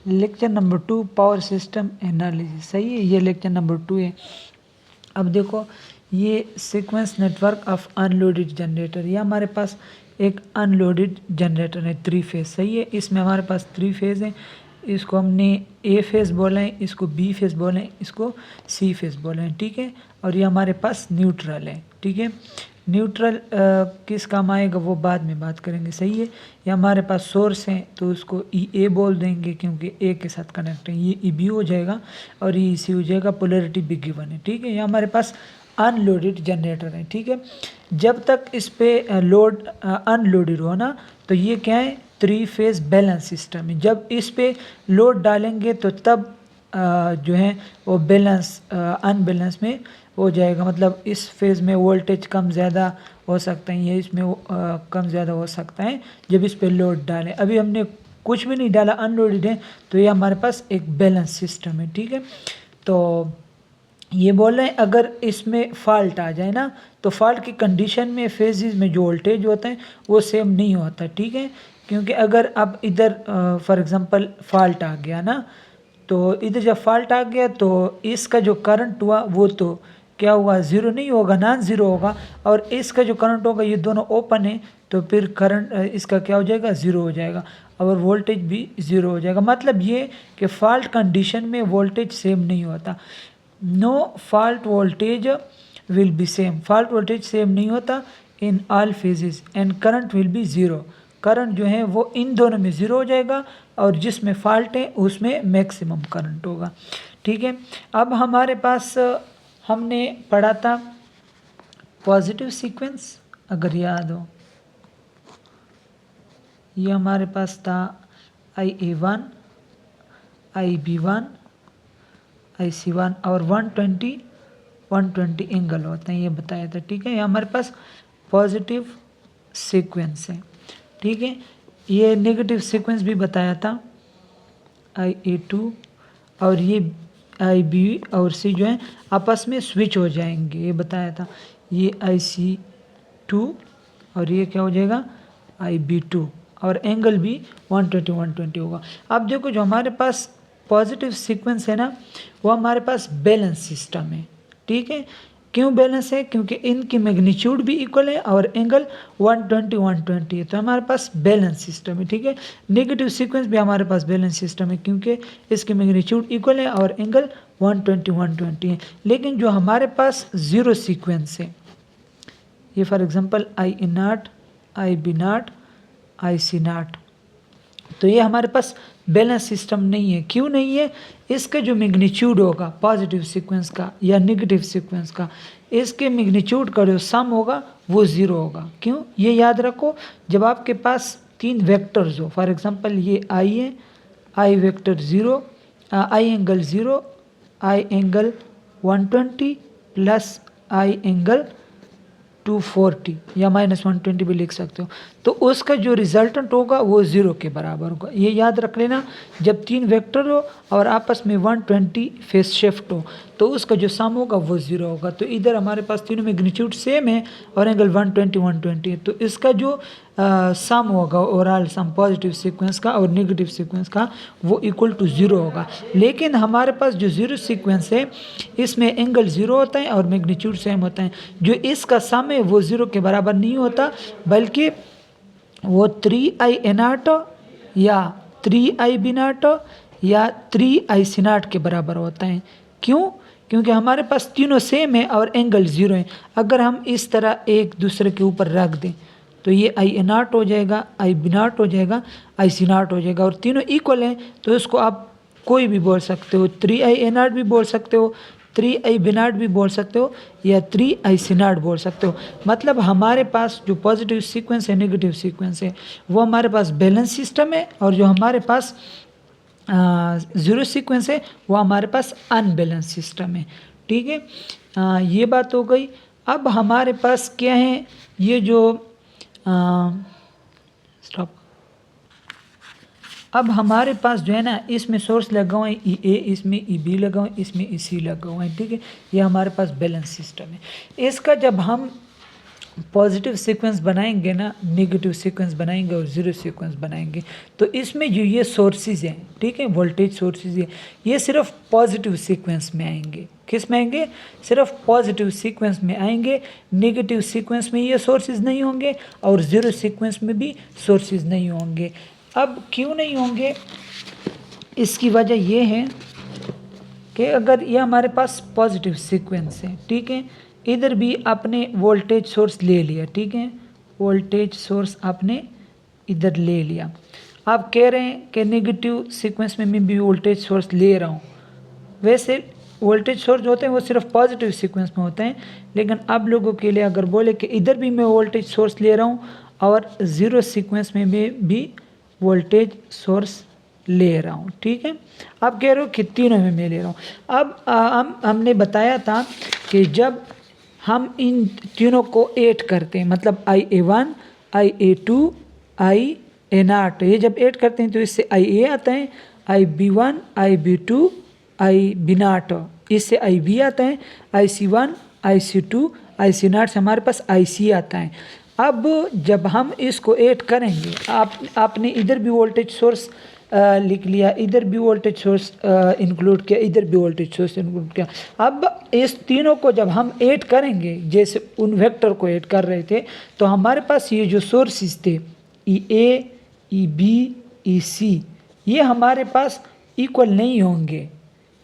Lecture number 2 power system analysis. सही है, ये लेक्चर नंबर 2 है। अब देखो ये sequence network of unloaded generator, ये हमारे पास एक अनलोडेड जनरेटर है 3 फेज। सही है, इसमें हमारे पास 3 फेज है। इसको हमने ए फेज बोला है, इसको बी फेज बोले हैं, इसको सी फेज बोले हैं। ठीक है, और ये हमारे पास न्यूट्रल है। ठीक है, न्यूट्रल किस काम आएगा वो बाद में बात करेंगे। सही है, ये हमारे पास सोर्स है तो उसको ई ए बोल देंगे क्योंकि ए के साथ कनेक्ट है। ये ई बी हो जाएगा और ये ई सी हो जाएगा, पोलैरिटी भी गिवन है। ठीक है, ये हमारे पास अनलोडेड जनरेटर है। ठीक है, जब तक इस पे लोड अनलोडेड हो ना तो ये क्या है, 3 फेज बैलेंस सिस्टम है। जब इस पे लोड डालेंगे तो तब जो है वो बैलेंस अनबैलेंस में हो जाएगा। मतलब इस फेज़ में वोल्टेज कम ज़्यादा हो सकता है, ये इसमें कम ज़्यादा हो सकता है जब इस पे लोड डालें। अभी हमने कुछ भी नहीं डाला, अनलोडेड है, तो ये हमारे पास एक बैलेंस सिस्टम है। ठीक है, तो ये बोल रहे हैं अगर इसमें फॉल्ट आ जाए ना तो फॉल्ट की कंडीशन में फेजेस में जो वोल्टेज होता है वो सेम नहीं होता। ठीक है, क्योंकि अगर अब इधर फॉर एग्जांपल फॉल्ट आ गया ना, तो इधर जब फॉल्ट आ गया तो इसका जो करंट हुआ वो तो क्या हुआ, ज़ीरो नहीं होगा, नॉन ज़ीरो होगा। और इसका जो करंट होगा, ये दोनों ओपन है तो फिर करंट इसका क्या हो जाएगा, ज़ीरो हो जाएगा और वोल्टेज भी ज़ीरो हो जाएगा। मतलब ये कि फॉल्ट कंडीशन में वोल्टेज सेम नहीं होता। No fault voltage will be same, fault voltage same नहीं होता in all phases and current will be zero. Current जो है वो इन दोनों में ज़ीरो हो जाएगा और जिसमें फॉल्ट है उसमें मैक्सिमम करंट होगा। ठीक है, अब हमारे पास हमने पढ़ा था पॉजिटिव सीक्वेंस, अगर याद हो, ये हमारे पास था IA1, IB1, IC1 और 120 एंगल होते हैं, ये बताया था। ठीक है, ये हमारे पास पॉजिटिव सीक्वेंस है। ठीक है, ये नेगेटिव सीक्वेंस भी बताया था, IA2 और ये IB और C जो है आपस में स्विच हो जाएंगे, ये बताया था। ये IC2 और ये क्या हो जाएगा, IB2 और एंगल भी 120 होगा। अब देखो जो हमारे पास पॉजिटिव सीक्वेंस है ना वो हमारे पास बैलेंस सिस्टम है। ठीक है, क्यों बैलेंस है, क्योंकि इनकी मैग्नीट्यूड भी इक्वल है और एंगल 120 है, तो हमारे पास बैलेंस सिस्टम है। ठीक है, नेगेटिव सीक्वेंस भी हमारे पास बैलेंस सिस्टम है क्योंकि इसकी मैग्नीट्यूड इक्वल है और एंगल 120 है। लेकिन जो हमारे पास ज़ीरो सीक्वेंस है, ये for example IA0, IB0, IC0, तो ये हमारे पास बैलेंस सिस्टम नहीं है। क्यों नहीं है, इसका जो मैग्नीट्यूड होगा पॉजिटिव सीक्वेंस का या नेगेटिव सीक्वेंस का, इसके मैग्नीट्यूड का जो सम होगा वो ज़ीरो होगा। क्यों, ये याद रखो, जब आपके पास 3 वेक्टर्स हो, फॉर एग्जांपल ये I है, I vector 0, I angle 0, I angle 120 plus I angle 240 या -120 भी लिख सकते हो, तो उसका जो रिजल्टेंट होगा वो 0 के बराबर होगा। ये याद रख लेना, जब 3 वेक्टर हो और आपस में 120 फेज शिफ्ट हो तो उसका जो सम होगा वो 0 होगा। तो इधर हमारे पास तीनों मैग्नीट्यूड सेम है और एंगल 120 है, तो इसका जो सम होगा ओवरऑल सम पॉजिटिव सीक्वेंस का और नेगेटिव सीक्वेंस का वो इक्वल टू 0 होगा। लेकिन हमारे पास जो ज़ीरो सीक्वेंस है इसमें एंगल 0 होता है और मैग्नीट्यूड सेम होता है। जो इसका सम है वो 0 के बराबर नहीं होता, बल्कि वो 3IA0 या 3IB0 या 3IC0 के बराबर होता है। क्यों, क्योंकि हमारे पास तीनों सेम है और एंगल 0 है। अगर हम इस तरह एक दूसरे के ऊपर रख दें तो ये IA0 हो जाएगा, IB0 हो जाएगा, IC0 हो जाएगा और तीनों इक्वल हैं, तो इसको आप कोई भी बोल सकते हो, 3IA0 भी बोल सकते हो, 3IB0 भी बोल सकते हो या 3IC0 बोल सकते हो। मतलब हमारे पास जो पॉजिटिव सीक्वेंस है, नेगेटिव सीक्वेंस है, वो हमारे पास बैलेंस सिस्टम है और जो हमारे पास ज़ीरो सीक्वेंस है वो हमारे पास अनबैलेंस सिस्टम है। ठीक है, ये बात हो गई। अब हमारे पास क्या है, ये जो स्टॉप, अब हमारे पास जो है ना इसमें सोर्स लगा हुआ है IA, इसमें EB लगा हुआ है, इसमें EC लगा हुआ है। ठीक है, ये हमारे पास बैलेंस सिस्टम है। इसका जब हम पॉजिटिव सीक्वेंस बनाएंगे ना, नेगेटिव सीक्वेंस बनाएंगे और ज़ीरो सीक्वेंस बनाएंगे। तो इसमें जो ये सोर्सेज हैं, ठीक है, वोल्टेज सोर्सेज है, ये सिर्फ पॉजिटिव सीक्वेंस में आएंगे। किस में आएंगे? सिर्फ पॉजिटिव सीक्वेंस में आएंगे। नेगेटिव सीक्वेंस में ये सोर्सेज नहीं होंगे और ज़ीरो सीक्वेंस में भी सोर्सेज नहीं होंगे। अब क्यों नहीं होंगे? इसकी वजह ये है कि अगर ये हमारे पास पॉजिटिव सीक्वेंस है, ठीक है, इधर भी आपने वोल्टेज सोर्स ले लिया, ठीक है, वोल्टेज सोर्स आपने इधर ले लिया। आप कह रहे हैं कि नेगेटिव सीक्वेंस में मैं भी वोल्टेज सोर्स ले रहा हूँ। वैसे वोल्टेज सोर्स होते हैं वो सिर्फ पॉजिटिव सीक्वेंस में होते हैं, लेकिन आप लोगों के लिए अगर बोले कि इधर भी मैं वोल्टेज सोर्स ले रहा हूँ और ज़ीरो सीक्वेंस में भी वोल्टेज सोर्स ले रहा हूँ, ठीक है, आप कह रहे हो कि तीनों में मैं ले रहा हूँ। अब हमने बताया था कि जब हम इन तीनों को ऐड करते हैं, मतलब IA1, IA2, IA0, ये जब ऐड करते हैं तो इससे IA आता है, IB1, IB2, IB0, इससे IB आता है, IC1, IC2, IC0 से हमारे पास IC आता है। अब जब हम इसको ऐड करेंगे, आपने इधर भी वोल्टेज सोर्स लिख लिया, इधर भी वोल्टेज सोर्स इंक्लूड किया, इधर भी वोल्टेज सोर्स इंक्लूड किया। अब इस तीनों को जब हम ऐड करेंगे, जैसे उन वेक्टर को ऐड कर रहे थे, तो हमारे पास ये जो सोर्सेज थे EA, EB, EC, ये हमारे पास इक्वल नहीं होंगे,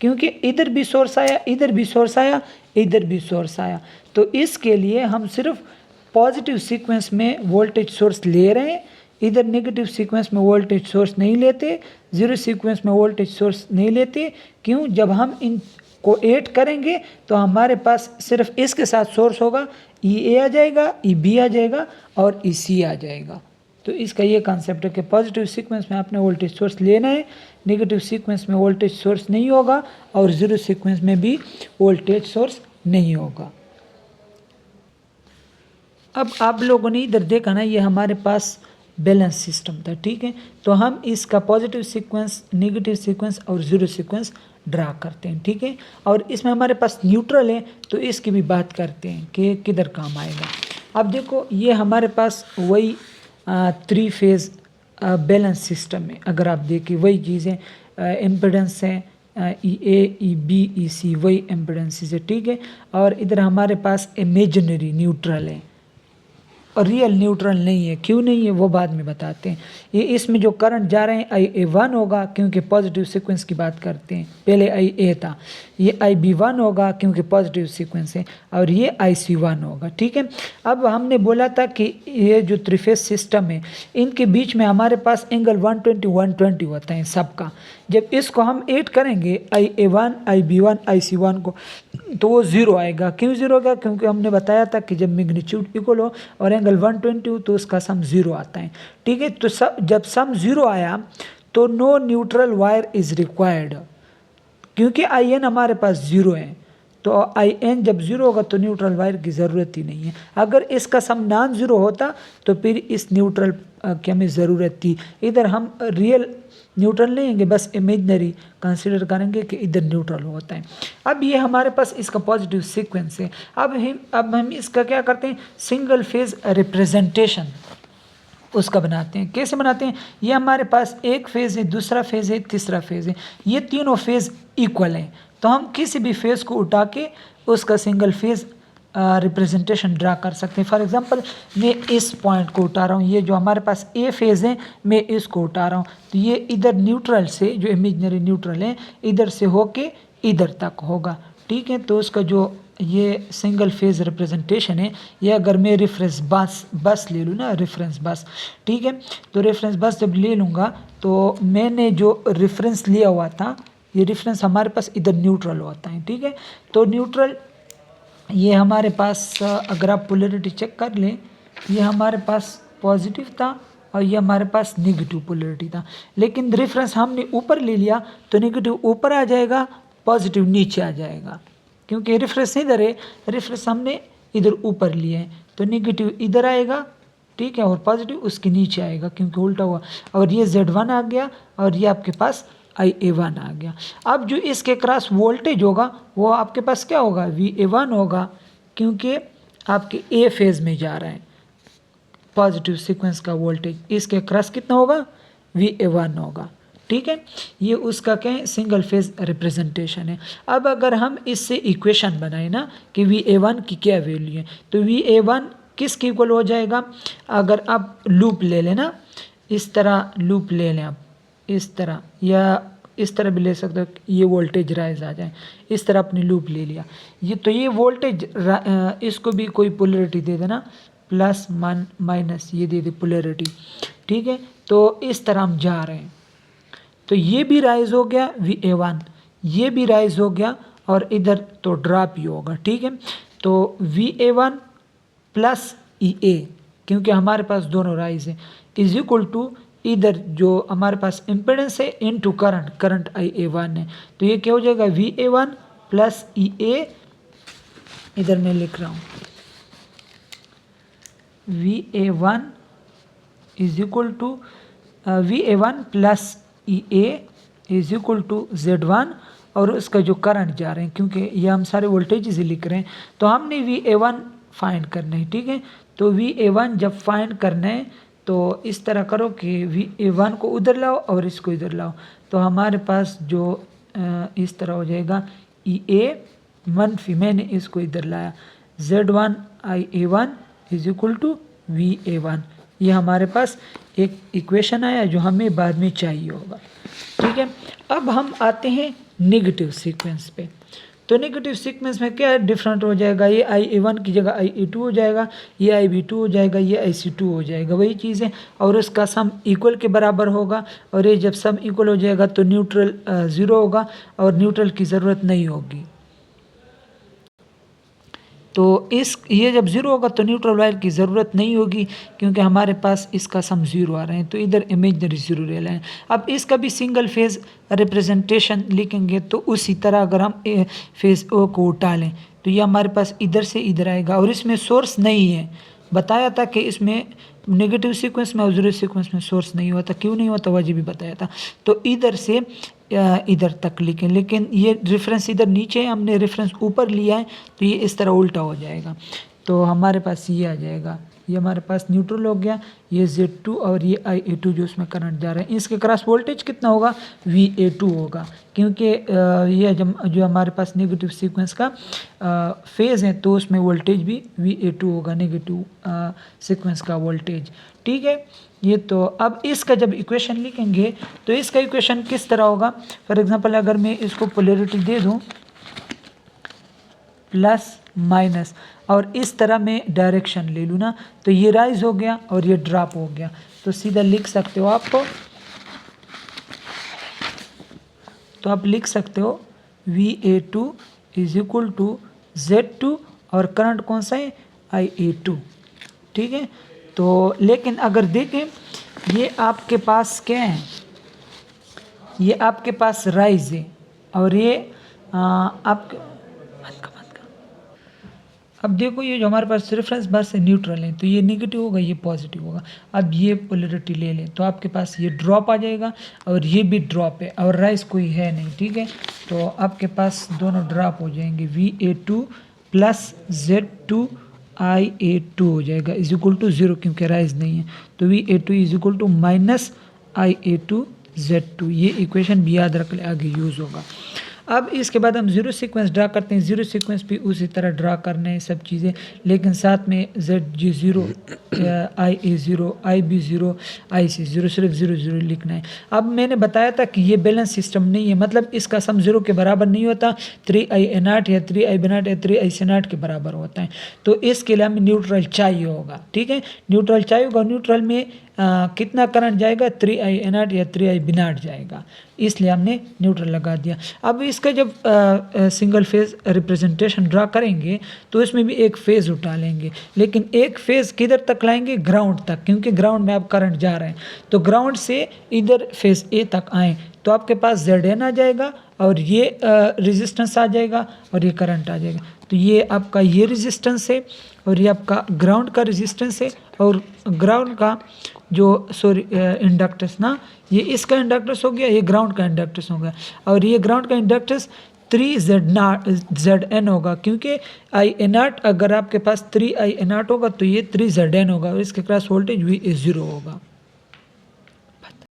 क्योंकि इधर भी सोर्स आया, इधर भी सोर्स आया, इधर भी सोर्स आया। तो इसके लिए हम सिर्फ पॉजिटिव सीक्वेंस में वोल्टेज सोर्स ले रहे हैं, इधर नेगेटिव सीक्वेंस में वोल्टेज सोर्स नहीं लेते, ज़ीरो सीक्वेंस में वोल्टेज सोर्स नहीं लेते। क्यों? जब हम इन को ऐड करेंगे तो हमारे पास सिर्फ इसके साथ सोर्स होगा, EA आ जाएगा, EB आ जाएगा और EC आ जाएगा। तो इसका ये कॉन्सेप्ट है कि पॉजिटिव सीक्वेंस में आपने वोल्टेज सोर्स लेना है, नेगेटिव सीक्वेंस में वोल्टेज सोर्स नहीं होगा और ज़ीरो सीक्वेंस में भी वोल्टेज सोर्स नहीं होगा। अब आप लोगों ने इधर देखा ना, ये हमारे पास बैलेंस सिस्टम था, ठीक है, तो हम इसका पॉजिटिव सीक्वेंस, नेगेटिव सीक्वेंस और ज़ीरो सीक्वेंस ड्रा करते हैं, ठीक है, और इसमें हमारे पास न्यूट्रल है तो इसकी भी बात करते हैं कि किधर काम आएगा। अब देखो, ये हमारे पास वही 3 फेज़ बैलेंस सिस्टम है। अगर आप देखिए वही चीज़ें, इम्पिडेंस है EA, EB, EC, वही इम्पिडेंसेस है, ठीक है, और इधर हमारे पास इमेजिनरी न्यूट्रल है और रियल न्यूट्रल नहीं है। क्यों नहीं है वो बाद में बताते हैं। ये इसमें जो करंट जा रहे हैं IA1 होगा, क्योंकि पॉजिटिव सीक्वेंस की बात करते हैं, पहले IA था, ये IB1 होगा क्योंकि पॉजिटिव सीक्वेंस है, और ये IC1 होगा, ठीक है। अब हमने बोला था कि ये जो 3 फेज सिस्टम है, इनके बीच में हमारे पास एंगल 120 होता है सबका। जब इसको हम ऐड करेंगे IA1, IB1, IC1 को, तो वो 0 आएगा। क्यों 0 होगा? क्योंकि हमने बताया था कि जब मैग्नीट्यूड इक्वल हो और एंगल 120 हो तो उसका सम 0 आता है, ठीक है। तो जब सम 0 आया तो no neutral wire is required, क्योंकि IN हमारे पास 0 है, तो IN जब 0 होगा तो न्यूट्रल वायर की ज़रूरत ही नहीं है। अगर इसका सम नॉन 0 होता तो फिर इस न्यूट्रल की हमें ज़रूरत थी। इधर हम रियल न्यूट्रल नहीं लेंगे, बस इमेजनरी कंसीडर करेंगे कि इधर न्यूट्रल होता है। अब ये हमारे पास इसका पॉजिटिव सीक्वेंस है। अब हम इसका क्या करते हैं, सिंगल फेज रिप्रेजेंटेशन उसका बनाते हैं। कैसे बनाते हैं? ये हमारे पास एक फेज़ है, दूसरा फेज़ है, तीसरा फेज़ है, ये तीनों फेज़ इक्वल हैं, तो हम किसी भी फेज़ को उठा के उसका सिंगल फेज़ रिप्रेजेंटेशन ड्रा कर सकते हैं। फॉर एग्जांपल, मैं इस पॉइंट को उठा रहा हूँ, ये जो हमारे पास ए फेज़ है, मैं इसको उठा रहा हूँ, तो ये इधर न्यूट्रल से, जो इमेजनरी न्यूट्रल है, इधर से होके इधर तक होगा, ठीक है। तो उसका जो ये सिंगल फेज रिप्रेजेंटेशन है, ये अगर मैं रेफरेंस बस ले लूँ ना, रेफरेंस बस, ठीक है, तो रेफरेंस बस जब ले लूँगा तो मैंने जो रेफरेंस लिया हुआ था, ये रेफरेंस हमारे पास इधर न्यूट्रल होता है, ठीक है। तो न्यूट्रल ये हमारे पास, अगर आप पोलैरिटी चेक कर लें, ये हमारे पास पॉजिटिव था और ये हमारे पास नेगेटिव पोलैरिटी था, लेकिन रेफरेंस हमने ऊपर ले लिया तो नेगेटिव ऊपर आ जाएगा, पॉजिटिव नीचे आ जाएगा, क्योंकि रेफरेंस इधर है, रेफरेंस हमने इधर ऊपर लिए हैं, तो नेगेटिव इधर आएगा, ठीक है, और पॉजिटिव उसके नीचे आएगा क्योंकि उल्टा हुआ, और ये Z1 आ गया और ये आपके पास IA1 आ गया। अब जो इसके क्रॉस वोल्टेज होगा वो आपके पास क्या होगा, VA1 होगा, क्योंकि आपके ए फेज़ में जा रहा है पॉजिटिव सीक्वेंस का वोल्टेज, इसके क्रॉस कितना होगा VA1 होगा। ठीक है, ये उसका क्या है सिंगल फेज रिप्रेजेंटेशन है। अब अगर हम इससे इक्वेशन बनाए ना कि VA1 की क्या वैल्यू है, तो VA1 किसके इक्वल हो जाएगा, अगर आप लूप ले लें ना, इस तरह लूप ले लें आप, इस तरह या इस तरह भी ले सकते हो, ये वोल्टेज राइज आ जाए, इस तरह अपनी लूप ले लिया, ये तो ये वोल्टेज इसको भी कोई पोलरिटी दे देना, प्लस माइनस ये दे दे पोलरिटी। ठीक है, तो इस तरह हम जा रहे हैं, तो ये भी राइज हो गया VA1, ये भी राइज हो गया और इधर तो ड्रॉप ही होगा। ठीक है, तो VA1 प्लस EA, क्योंकि हमारे पास दोनों राइज है, इज इक्वल टू इधर जो हमारे पास इम्पेडेंस है इनटू करंट IA1 है, तो ये क्या हो जाएगा VA1 प्लस EA, इधर मैं लिख रहा हूँ VA1 is equal to VA1 plus EA is equal to Z1, और उसका जो करंट जा रहे हैं, क्योंकि ये हम सारे वोल्टेज लिख रहे हैं, तो हमने VA1 फाइंड करना है। ठीक है, तो VA1 जब फाइंड करना है तो इस तरह करो कि VA1 को उधर लाओ और इसको इधर लाओ, तो हमारे पास जो इस तरह हो जाएगा EA मनफी, मैंने इसको इधर लाया, Z1 IA1 is equal to VA1, ये हमारे पास एक इक्वेशन आया जो हमें बाद में चाहिए होगा। ठीक है, अब हम आते हैं नेगेटिव सीक्वेंस पे, तो नेगेटिव सीक्वेंस में क्या डिफरेंट हो जाएगा, ये IA1 की जगह IA2 हो जाएगा, ये IB2 हो जाएगा, ये IC2 हो जाएगा, वही चीज़ है, और उसका सम इक्वल के बराबर होगा, और ये जब सम इक्वल हो जाएगा तो न्यूट्रल 0 होगा और न्यूट्रल की ज़रूरत नहीं होगी। तो ये जब 0 होगा तो न्यूट्रल वायर की ज़रूरत नहीं होगी, क्योंकि हमारे पास इसका सम 0 आ रहे हैं, तो इधर इमेजनरी 0 ले लें। अब इसका भी सिंगल फेज़ रिप्रेजेंटेशन लिखेंगे, तो उसी तरह अगर हम फेज़ O को उठा लें तो ये हमारे पास इधर से इधर आएगा, और इसमें सोर्स नहीं है, बताया था कि इसमें नेगेटिव सीक्वेंस में और जीरो सीक्वेंस में सोर्स नहीं होता, क्यों नहीं होता वह भी बताया था। तो इधर से इधर तक लिखें, लेकिन ये रेफरेंस इधर नीचे है, हमने रेफरेंस ऊपर लिया है, तो ये इस तरह उल्टा हो जाएगा, तो हमारे पास ये आ जाएगा, ये हमारे पास न्यूट्रल हो गया, ये Z2 और ये IA2 जो उसमें करंट जा रहा है, इसके क्रॉस वोल्टेज कितना होगा VA2 होगा, क्योंकि ये जो हमारे पास नेगेटिव सीक्वेंस का फेज़ है तो उसमें वोल्टेज भी VA2 होगा, नेगेटिव सीक्वेंस का वोल्टेज। ठीक है, ये तो अब इसका जब इक्वेशन लिखेंगे तो इसका इक्वेशन किस तरह होगा, फॉर एग्जांपल अगर मैं इसको पोलैरिटी दे दूं प्लस माइनस और इस तरह मैं डायरेक्शन ले लूँ ना, तो ये राइज हो गया और ये ड्रॉप हो गया, तो सीधा लिख सकते हो आपको, तो आप लिख सकते हो VA2 is equal to Z2 और करंट कौन सा है IA2। ठीक है, तो लेकिन अगर देखें ये आपके पास क्या है, ये आपके पास राइज है और ये आपके अब देखो ये जो हमारे पास रेफरेंस बस है न्यूट्रल है, तो ये नेगेटिव होगा ये पॉजिटिव होगा। अब ये पोलैरिटी ले लें तो आपके पास ये ड्रॉप आ जाएगा और ये भी ड्रॉप है और राइज कोई है नहीं। ठीक है, तो आपके पास दोनों ड्रॉप हो जाएंगे, VA2 प्लस Z2 IA2 हो जाएगा इज इक्वल टू 0, क्योंकि राइज नहीं है, तो VA2 is equal to minus IA2 Z2। ये इक्वेशन भी याद रख ले, आगे यूज़ होगा। अब इसके बाद हम जीरो सीक्वेंस ड्रा करते हैं, जीरो सीक्वेंस भी उसी तरह ड्रा करने हैं सब चीज़ें, लेकिन साथ में ZG0 IA0 IB0 IC0 सिर्फ 0 0 लिखना है। अब मैंने बताया था कि ये बैलेंस सिस्टम नहीं है, मतलब इसका सम 0 के बराबर नहीं होता, 3IA0 या 3IB0 या 3IC0 के बराबर होता है, तो इसके लिए हमें न्यूट्रल चाहिए होगा। ठीक है, न्यूट्रल चाहिए होगा, न्यूट्रल में कितना करंट जाएगा 3IA0 या 3IB0 जाएगा, इसलिए हमने न्यूट्रल लगा दिया। अब इसका जब सिंगल फेज रिप्रेजेंटेशन ड्रा करेंगे तो इसमें भी एक फेज़ उठा लेंगे, लेकिन एक फेज़ किधर तक लाएंगे, ग्राउंड तक, क्योंकि ग्राउंड में अब करंट जा रहे हैं, तो ग्राउंड से इधर फेज़ A तक आए तो आपके पास ZN आ जाएगा और ये रेजिस्टेंस आ जाएगा और ये करंट आ जाएगा, तो ये आपका ये रेजिस्टेंस है और ये आपका ग्राउंड का रेजिस्टेंस है, और ग्राउंड का जो इंडक्टेंस ना, ये इसका इंडक्टेंस हो गया, ये ग्राउंड का इंडक्टेंस हो गया, और ये ग्राउंड का इंडक्टेंस 3ZN होगा, क्योंकि I0 अगर आपके पास 3I0 होगा तो ये 3ZN होगा और इसके क्रॉस वोल्टेज V0 होगा।